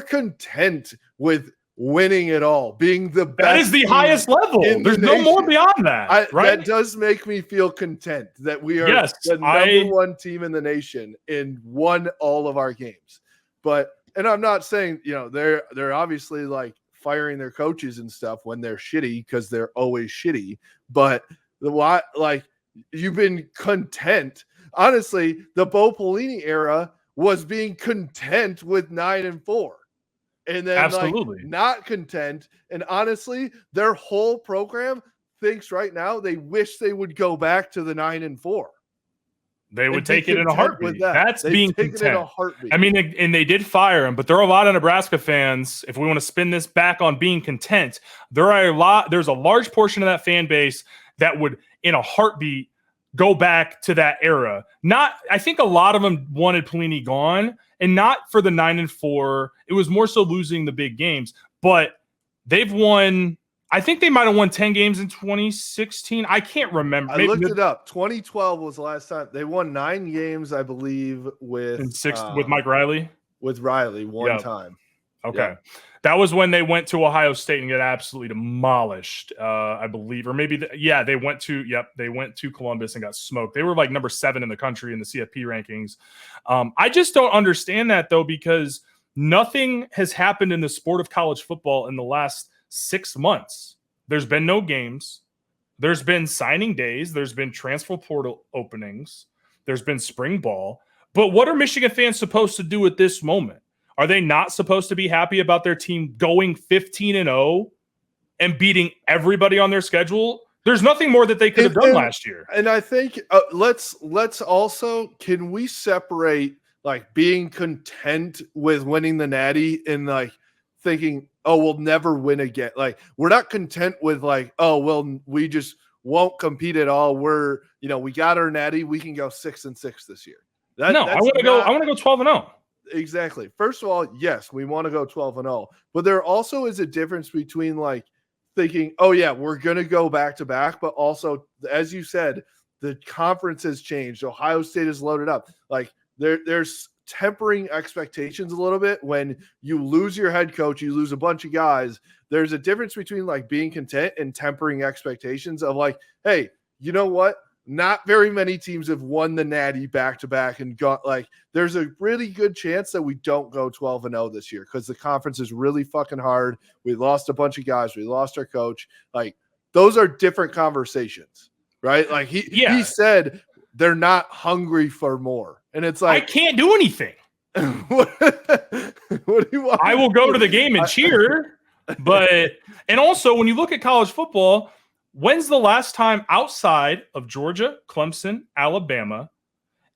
content with winning it all, being the best. That is the highest level. There's no more beyond that. Right? That does make me feel content that we are the number one team in the nation and won all of our games. And I'm not saying, they're obviously like firing their coaches and stuff when they're shitty, because they're always shitty. But you've been content. Honestly, the Bo Pelini era was being content with 9-4. And then not content. And honestly, their whole program thinks right now they wish they would go back to the 9-4. They would take it in a heartbeat. That's being content. In a heartbeat. I mean, and they did fire him, but there are a lot of Nebraska fans. If we want to spin this back on being content, there's a large portion of that fan base that would, in a heartbeat, go back to that era. I think a lot of them wanted Pelini gone, and not for the 9-4. It was more so losing the big games. But they've won. I think they might have won 10 games in 2016. I can't remember. I looked it up. 2012 was the last time. They won 9 games, I believe, with Mike Riley. With Riley one time. Okay. Yep. That was when they went to Ohio State and got absolutely demolished, I believe. Or maybe, they went to Columbus and got smoked. They were like number 7 in the country in the CFP rankings. I just don't understand that, though, because nothing has happened in the sport of college football in the last 6 months. There's been no games. There's been signing days. There's been transfer portal openings. There's been spring ball. But what are Michigan fans supposed to do at this moment? Are they not supposed to be happy about their team going 15-0 and beating everybody on their schedule? There's nothing more that they could have done last year. And I think let's also, can we separate like being content with winning the Natty and like thinking, oh, we'll never win again. Like, we're not content with like, oh, well, we just won't compete at all. We're, we got our Natty. We can go 6-6 this year. I want to go 12-0. Exactly. First of all, yes, we want to go 12-0, but there also is a difference between like thinking, oh yeah, we're going to go back to back, but also, as you said, the conference has changed. Ohio State is loaded up. Like there's tempering expectations a little bit. When you lose your head coach, you lose a bunch of guys. There's a difference between like being content and tempering expectations of like, hey, you know what? Not very many teams have won the Natty back-to-back and got like, there's a really good chance that we don't go 12-0 this year because the conference is really fucking hard. We lost a bunch of guys. We lost our coach. Like, those are different conversations, right? Like he said they're not hungry for more. And it's like, I can't do anything. what do you want? I will go to the game and cheer. And also when you look at college football, when's the last time outside of Georgia, Clemson, Alabama,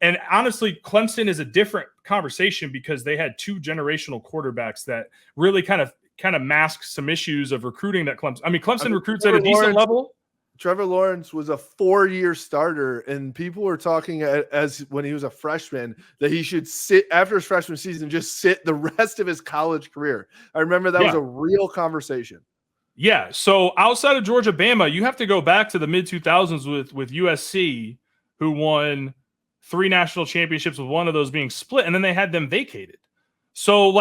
and honestly, Clemson is a different conversation because they had two generational quarterbacks that really kind of mask some issues of recruiting that Clemson recruits at a decent level. Trevor Lawrence was a 4-year starter, and people were talking as when he was a freshman that he should sit after his freshman season, just sit the rest of his college career. I remember that was a real conversation. Yeah, so outside of Georgia, Bama, you have to go back to the mid-2000s with USC, who won 3 national championships, with one of those being split, and then they had them vacated. So,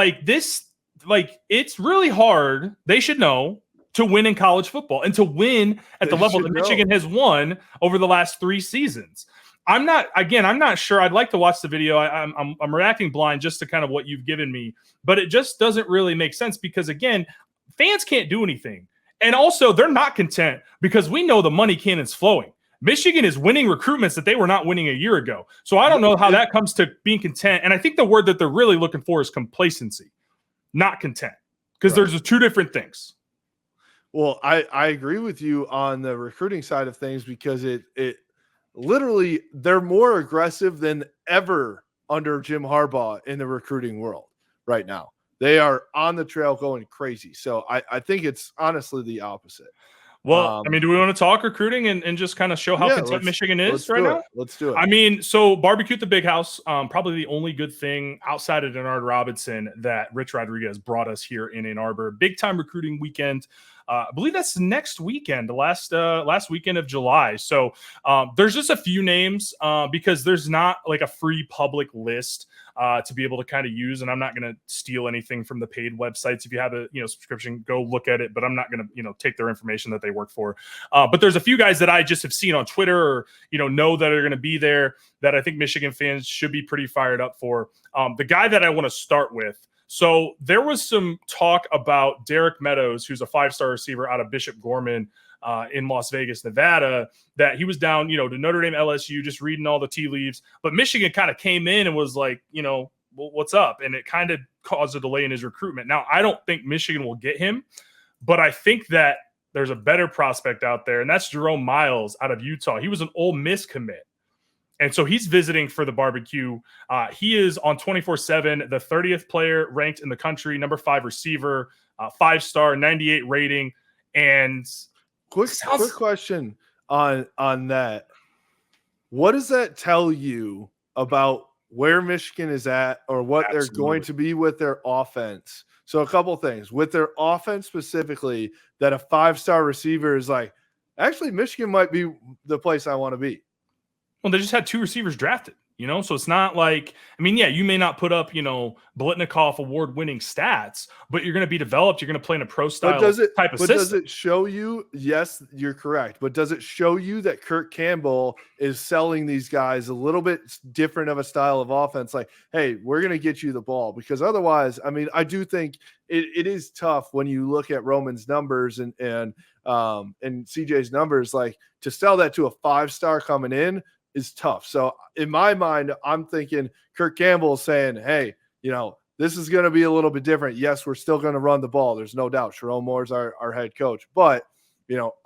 it's really hard, they should know, to win in college football and to win at the level that Michigan has won over the last 3 seasons. I'm not sure. I'd like to watch the video. I'm reacting blind just to kind of what you've given me, but it just doesn't really make sense because, again, fans can't do anything. And also, they're not content because we know the money cannon's flowing. Michigan is winning recruitments that they were not winning a year ago. So I don't know how that comes to being content. And I think the word that they're really looking for is complacency, not content, because there's 2 different things. Well, I agree with you on the recruiting side of things because it literally, they're more aggressive than ever under Jim Harbaugh in the recruiting world right now. They are on the trail going crazy. So I think it's honestly the opposite. Well, do we want to talk recruiting and just kind of show how content Michigan is right now? Let's do it. So BBQ at the Big House, probably the only good thing outside of Denard Robinson that Rich Rodriguez brought us here in Ann Arbor. Big time recruiting weekend. I believe that's next weekend, the last weekend of July. So there's just a few names because there's not like a free public list to be able to kind of use. And I'm not going to steal anything from the paid websites. If you have a subscription, go look at it. But I'm not going to take their information that they work for. But there's a few guys that I just have seen on Twitter or know that are going to be there that I think Michigan fans should be pretty fired up for. The guy that I want to start with. So there was some talk about Derek Meadows, who's a 5-star receiver out of Bishop Gorman in Las Vegas, Nevada, that he was down, to Notre Dame, LSU, just reading all the tea leaves. But Michigan kind of came in and was like, well, what's up? And it kind of caused a delay in his recruitment. Now, I don't think Michigan will get him, but I think that there's a better prospect out there, and that's Jerome Miles out of Utah. He was an Ole Miss commit. And so he's visiting for the BBQ. He is on 24/7, the 30th player ranked in the country, number 5 receiver, 5-star, 98 rating. And quick question on that. What does that tell you about where Michigan is at or what they're going to be with their offense? So a couple things. With their offense specifically, that a 5-star receiver is like, actually, Michigan might be the place I want to be. Well, they just had 2 receivers drafted. You know, so it's not like, I mean, yeah, you may not put up, Blitnikoff award-winning stats, but you're going to be developed. You're going to play in a pro-style type of But does system. it show you? Yes, you're correct. But does it show you that Kirk Campbell is selling these guys a little bit different of a style of offense? Like, hey, we're going to get you the ball, because otherwise, I mean, I do think it is tough when you look at Roman's numbers and CJ's numbers. Like, to sell that to a 5-star coming in is tough. So in my mind, I'm thinking Kirk Campbell is saying, hey, this is going to be a little bit different. Yes, we're still going to run the ball. There's no doubt. Sherrone Moore's our head coach. But,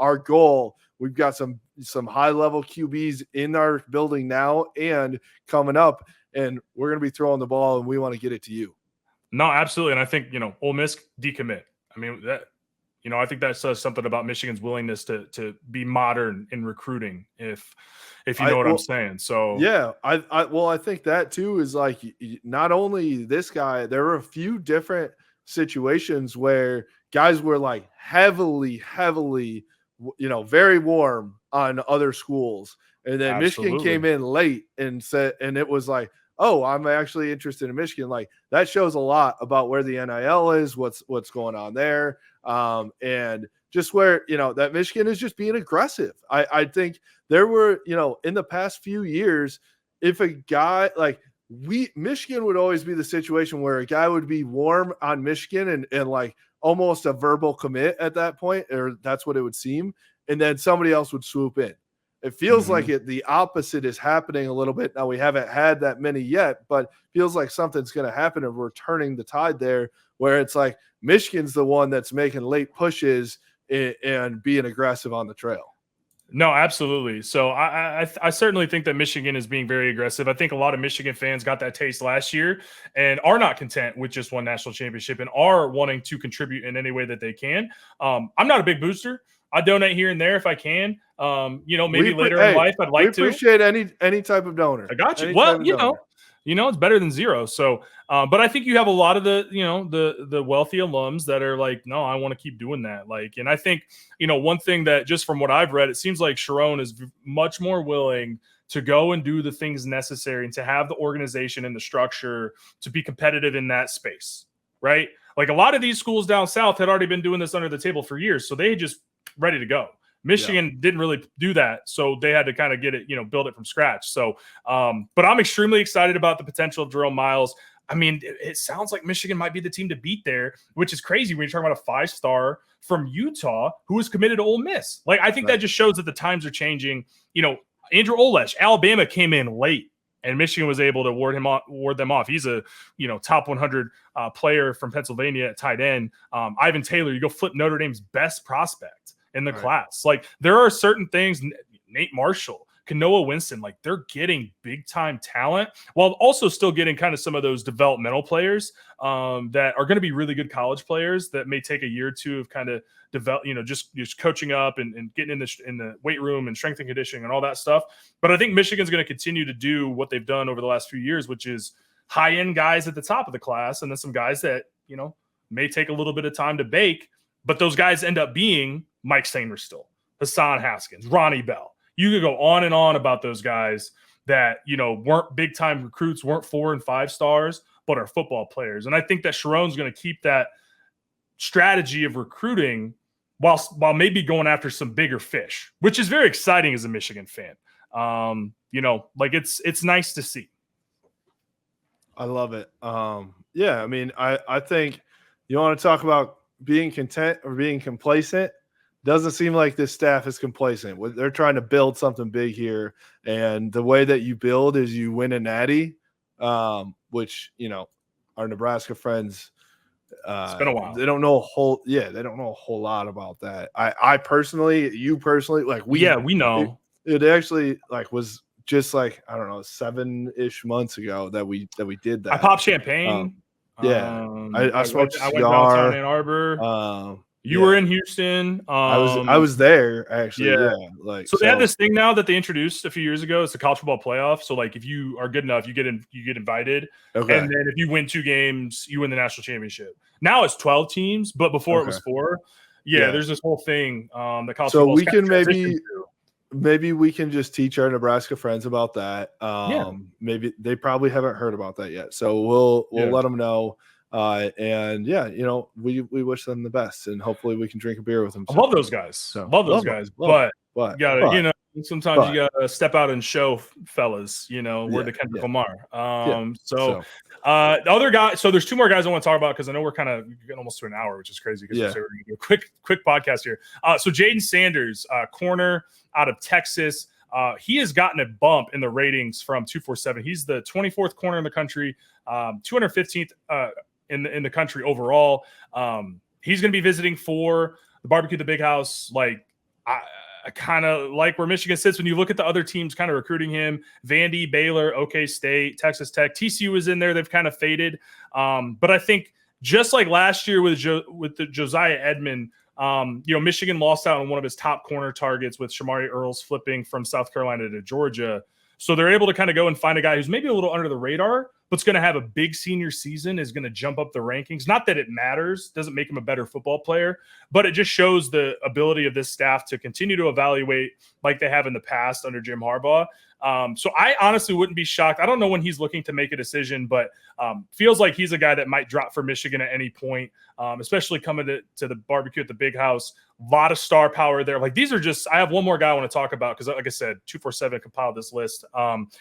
our goal, we've got some high-level QBs in our building now and coming up, and we're going to be throwing the ball, and we want to get it to you. No, absolutely. And I think, Ole Miss decommit. I mean, that, I think that says something about Michigan's willingness to be modern in recruiting, if you know what I'm saying. So yeah, I think that too is like, not only this guy, there were a few different situations where guys were like heavily, very warm on other schools, and then absolutely. Michigan came in late and said, and it was like, oh, I'm actually interested in Michigan. Like, that shows a lot about where the NIL is, what's going on there. And just where, that Michigan is just being aggressive. I think there were, in the past few years, if a guy like Michigan would always be the situation where a guy would be warm on Michigan and like almost a verbal commit at that point, or that's what it would seem. And then somebody else would swoop in. It feels like the opposite is happening a little bit. Now, we haven't had that many yet, but feels like something's going to happen, and we're turning the tide there, where it's like Michigan's the one that's making late pushes and being aggressive on the trail. No, absolutely. So I certainly think that Michigan is being very aggressive. I think a lot of Michigan fans got that taste last year and are not content with just one national championship and are wanting to contribute in any way that they can. I'm not a big booster. I donate here and there if I can. Maybe later in life I'd like to. We appreciate any type of donor. I got you. Well, it's better than zero. So, but I think you have a lot of the wealthy alums that are like, no, I want to keep doing that. Like, and I think, one thing that just from what I've read, it seems like Sherrone is much more willing to go and do the things necessary and to have the organization and the structure to be competitive in that space. Right. Like, a lot of these schools down south had already been doing this under the table for years. So they just ready to go. Michigan didn't really do that, so they had to kind of get it, build it from scratch. So, but I'm extremely excited about the potential of Jerome Miles. I mean, it sounds like Michigan might be the team to beat there, which is crazy when you're talking about a 5-star from Utah who is committed to Ole Miss. Like, I think that just shows that the times are changing. Andrew Olesh, Alabama came in late, and Michigan was able to ward them off. He's a top 100 player from Pennsylvania at tight end. Ivan Taylor, you go flip Notre Dame's best prospect in the class. Like, there are certain things, Nate Marshall, Kanoa Winston, like, they're getting big time talent while also still getting kind of some of those developmental players that are going to be really good college players that may take a year or two of kind of develop, just coaching up and getting in the weight room and strength and conditioning and all that stuff. But I think Michigan's going to continue to do what they've done over the last few years, which is high end guys at the top of the class, and then some guys that, may take a little bit of time to bake, but those guys end up being Mike Sainristil, Hassan Haskins, Ronnie Bell. You could go on and on about those guys that, weren't big time recruits, weren't 4 and 5 stars, but are football players. And I think that Sherrone's going to keep that strategy of recruiting while maybe going after some bigger fish, which is very exciting as a Michigan fan. It's nice to see. I love it. I mean, I think you want to talk about being content or being complacent. Doesn't seem like this staff is complacent. They're trying to build something big here, and the way that you build is you win a natty, which our Nebraska friends. It's been a while. They don't know a whole lot about that. I personally, like we know it actually was just like, I don't know, 7-ish months ago that we did that. I popped champagne. I smoked a cigar. I went downtown Ann Arbor. You were in Houston. I was there actually. Yeah. They have this thing now that they introduced a few years ago. It's the college football playoff. So like, if you are good enough, you get invited. Okay. And then if you win 2 games, you win the national championship. Now it's 12 teams, but before it was 4. Yeah, there's this whole thing. The college so football we can maybe maybe we can just teach our Nebraska friends about that. Yeah. Maybe they probably haven't heard about that yet. So we'll let them know. And yeah, we wish them the best, and hopefully we can drink a beer with them. I love those guys. So, love those guys. But you gotta, sometimes you gotta step out and show fellas, we're the Kendrick Lamar. The other guy, so there's two more guys I want to talk about because I know we're kind of getting almost to an hour, which is crazy because we're going to do a quick podcast here. So Jaden Sanders, corner out of Texas. He has gotten a bump in the ratings from 247. He's the 24th corner in the country, 215th in the country overall. He's going to be visiting for the BBQ, the Big House. Like, I kind of like where Michigan sits when you look at the other teams kind of recruiting him. Vandy, Baylor, OK State, Texas Tech, TCU is in there. They've kind of faded. But I think just like last year with the Josiah Edmond, Michigan lost out on one of his top corner targets with Shamari Earls flipping from South Carolina to Georgia. So they're able to kind of go and find a guy who's maybe a little under the radar, but's going to have a big senior season, is going to jump up the rankings. Not that it matters, doesn't make him a better football player, but it just shows the ability of this staff to continue to evaluate like they have in the past under Jim Harbaugh. So I honestly wouldn't be shocked. I don't know when he's looking to make a decision, but feels like he's a guy that might drop for Michigan at any point, especially coming to the BBQ at the Big House. A lot of star power there. Like, these are just, I have one more guy I want to talk about because, like I said, 247 compiled this list.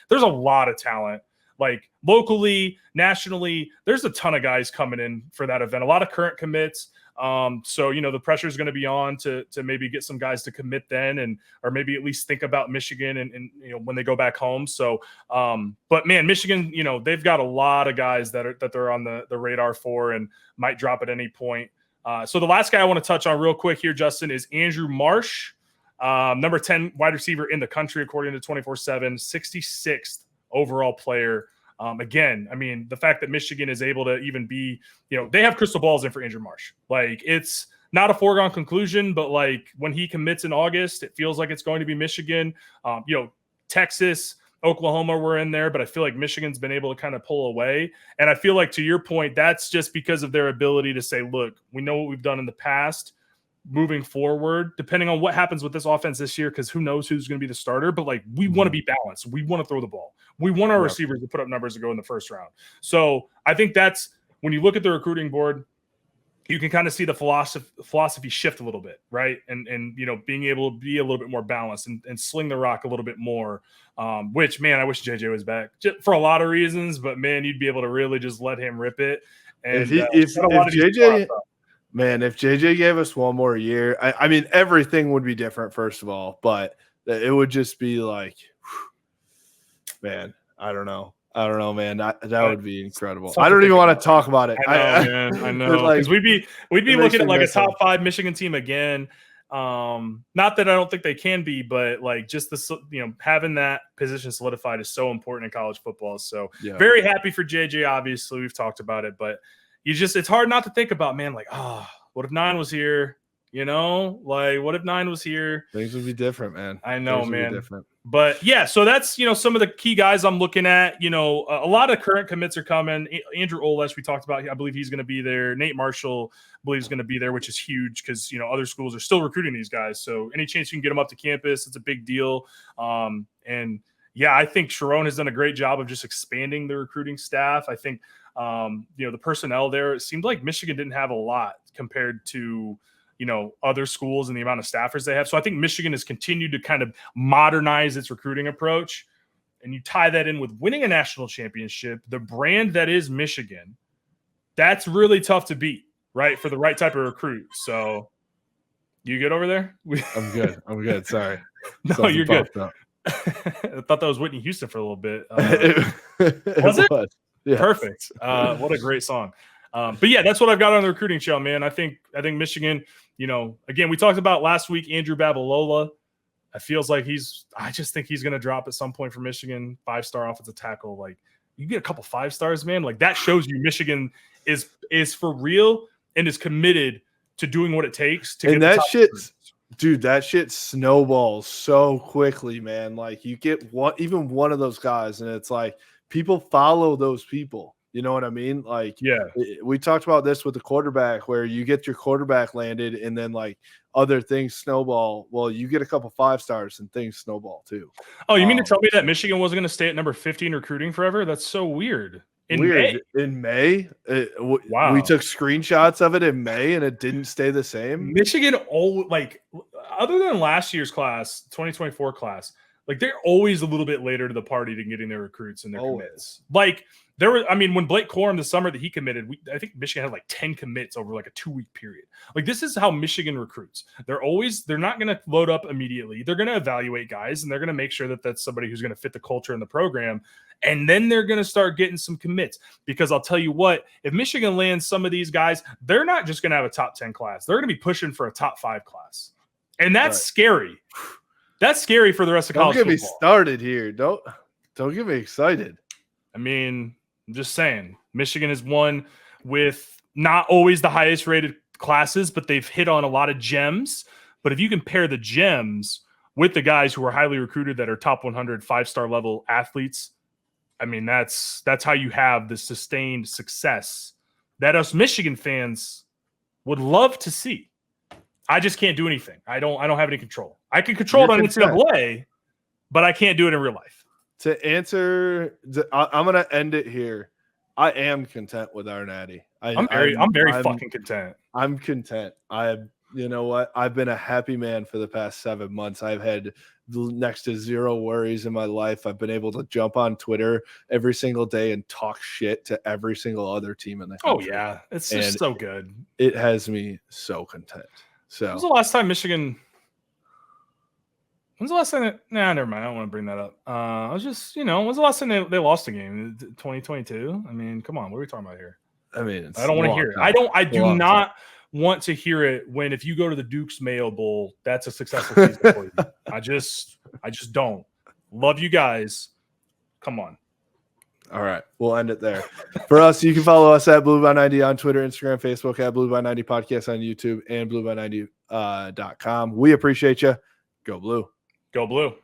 There's a lot of talent. Like, locally, nationally, there's a ton of guys coming in for that event. A lot of current commits. So, the pressure is going to be on to maybe get some guys to commit then, or maybe at least think about Michigan and when they go back home. So, but man, Michigan, they've got a lot of guys that they're on the radar for and might drop at any point. So the last guy I want to touch on real quick here, Justin, is Andrew Marsh, number 10 wide receiver in the country, according to 24/7, 66th overall player. Again, I mean, the fact that Michigan is able to even be, they have crystal balls in for Andrew Marsh. Like, it's not a foregone conclusion, but like when he commits in August, it feels like it's going to be Michigan. Texas, Oklahoma were in there, but I feel like Michigan's been able to kind of pull away. And I feel like, to your point, that's just because of their ability to say, look, we know what we've done in the past. Moving forward, depending on what happens with this offense this year, because who knows who's going to be the starter, but like, we want to be balanced. We want to throw the ball. We want our receivers to put up numbers to go in the first round. So I think that's, when you look at the recruiting board, you can kind of see the philosophy shift a little bit, right? And being able to be a little bit more balanced and sling the rock a little bit more, which, man, I wish JJ was back for a lot of reasons, but man, you'd be able to really just let him rip it. And if JJ... Man, if JJ gave us one more year, I mean, everything would be different, first of all, but it would just be like, man, I don't know, man. That would be incredible. I don't even want to talk about it. I know. Because we'd be looking at like a top 5 Michigan team again. Not that I don't think they can be, but like, just having that position solidified is so important in college football. So very happy for JJ. Obviously, we've talked about it, but it's hard not to think about, man, like, what if 9 was here? Like, what if 9 was here? Things would be different, man. I know, man. But yeah, so that's, some of the key guys I'm looking at. A lot of current commits are coming. Andrew Olesh, we talked about, I believe he's going to be there. Nate Marshall, I believe, is going to be there, which is huge because, other schools are still recruiting these guys. So any chance you can get them up to campus, it's a big deal. And yeah, I think Sherrone has done a great job of just expanding the recruiting staff. I think, the personnel there, it seemed like Michigan didn't have a lot compared to, other schools and the amount of staffers they have. So I think Michigan has continued to kind of modernize its recruiting approach. And you tie that in with winning a national championship, the brand that is Michigan, that's really tough to beat, right? For the right type of recruit. So you good over there? I'm good. Sorry. No, something you're good. I thought that was Whitney Houston for a little bit. Was it? Yes. Perfect. What a great song. But yeah, that's what I've got on the recruiting show, man. I think Michigan, again, we talked about last week, Andrew Babalola. I just think he's going to drop at some point for Michigan. 5-star offensive tackle. Like, you get a couple 5 stars, man. Like, that shows you Michigan is for real and is committed to doing what it takes to get that shit. Dude, that shit snowballs so quickly, man. Like, you get even one of those guys, and it's like, people follow those people. You know what I mean? Like, Yeah. we talked about this with the quarterback, where you get your quarterback landed and then like other things snowball. Well, you get a couple 5-stars and things snowball too. Oh, you mean to tell me that Michigan wasn't going to stay at number 15 recruiting forever? That's so weird. In May, Wow. we took screenshots of it in May and it didn't stay the same. Michigan, other than last year's class, 2024 class, like they're always a little bit later to the party to getting their recruits and their commits. Like when Blake Corum the summer that he committed, I think Michigan had like 10 commits over like a 2-week period. Like this is how Michigan recruits. They're not going to load up immediately. They're going to evaluate guys and they're going to make sure that that's somebody who's going to fit the culture in the program. And then they're going to start getting some commits, because I'll tell you what, if Michigan lands some of these guys, they're not just going to have a top 10 class. They're going to be pushing for a top 5 class. And that's scary. That's scary for the rest of college football. Don't get me started here. Don't get me excited. I mean, I'm just saying, Michigan is one with not always the highest rated classes, but they've hit on a lot of gems. But if you compare the gems with the guys who are highly recruited that are top 100 5-star level athletes, I mean, that's how you have the sustained success that us Michigan fans would love to see. I just can't do anything. I don't have any control. I can control it on NCAA, but I can't do it in real life. To answer, I'm going to end it here. I am content with our natty. I'm very fucking content. I'm content. You know what? I've been a happy man for the past 7 months. I've had next to zero worries in my life. I've been able to jump on Twitter every single day and talk shit to every single other team in the country. Oh yeah, it's just so good. It has me so content. So when's the last time Michigan? When's the last time? Never mind. I don't want to bring that up. I was just, when's the last time they lost a game? 2022. I mean, come on, what are we talking about here? I mean, I don't want to hear it. I do not want to hear it when, if you go to the Duke's Mayo Bowl, that's a successful season for you. I just don't. Love you guys. Come on. All right, we'll end it there. For us, you can follow us at Blue by 90 on Twitter, Instagram, Facebook, at Blue by 90 Podcast on YouTube, and blueby90.com. We appreciate you. Go Blue. Go Blue.